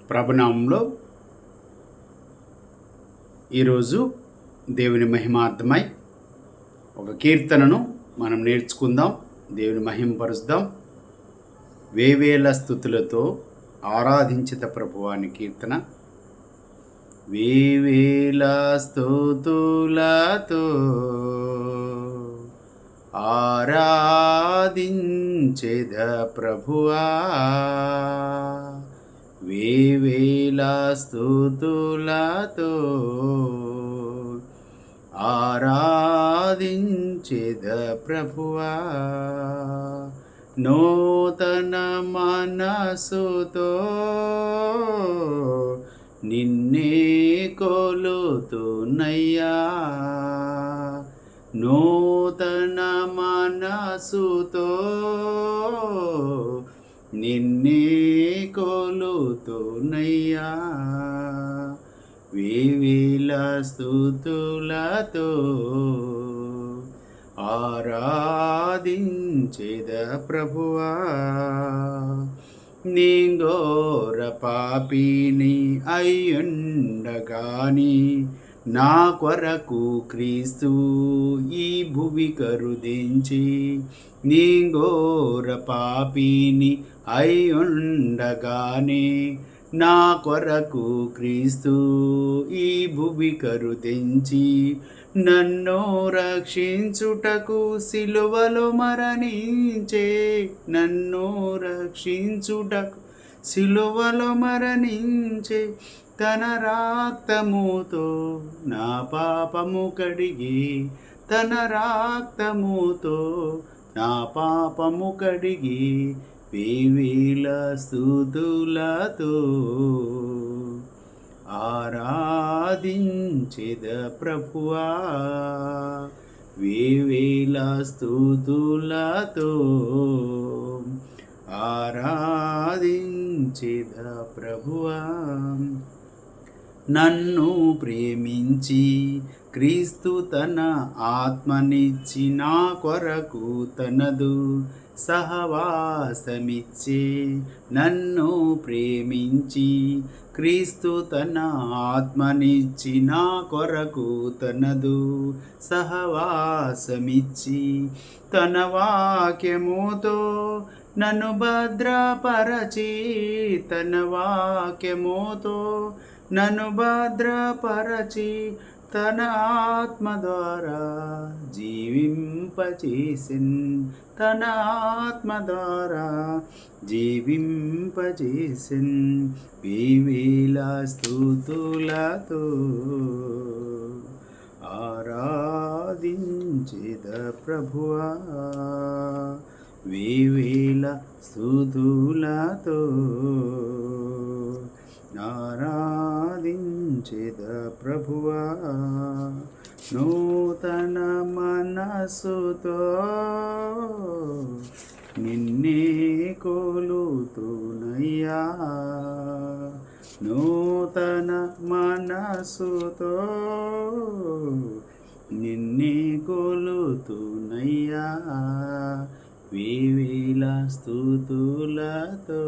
ప్రభునామంలో ఈరోజు దేవుని మహిమార్థమై ఒక కీర్తనను మనం నేర్చుకుందాం. దేవుని మహిమపరుద్దాం. వేవేల స్తుతులతో ఆరాధించిత ప్రభువాని కీర్తన. వేవేల స్తుతులతో ఆరాధించెద ప్రభువా, వేవేల స్తుతులతో ఆరాధించెద ప్రభువా, నూతన మనసుతో నిన్నే కొలుతున్నయ్యా, నూతన మనసుతో నిన్నే కొలుతున్నయ్యా, వేవేల స్తుతులతో ఆరాధించెద ప్రభువా. నీంగోర పాపిని అయ్యుండగాని నా కొరకు క్రీస్తు ఈ భువి కరుదించి, నీంగోర పాపిని అయ్యుండగానే నా కొరకు క్రీస్తు ఈ భువి కరుదించి, నన్ను రక్షించుటకు సిలువలో మరణించే, నన్ను రక్షించుటకు సిలువలో మరణించే, తన రక్తముతో నా పాపము కడిగి, తన రక్తముతో నా పాపము కడిగి, వేవేల స్తుతులతో ఆరాధించెద ప్రభువా, వేవేల స్తుతులతో ఆరాధించెద ప్రభువా. నన్ను ప్రేమించి క్రీస్తు తన ఆత్మనిచ్చి నా కొరకు తనదు సహవాసమిచ్చే, నన్ను ప్రేమించి క్రీస్తు తన ఆత్మనిచ్చి నా కొరకు తనదు సహవాసమిచ్చి, తన వాక్యముతో నన్ను భద్రపరచి, తన వాక్యముతో నన్ను భద్రపరచి, తన ఆత్మ ద్వారా జీవింపచేసిన్, తన ఆత్మ ద్వారా జీవింపచేసిన్, వేవేల స్తుతులతో ఆరాధించెద ప్రభువా, వేవేల స్తుతులతో ఆరాధించెద ప్రభువా, నూతన మనసుతో నిన్నే కొలుతున్నయ్యా, నూతన మనసుతో నిన్నే కొలుతున్నయ్యా, వేవేల స్తుతులతో.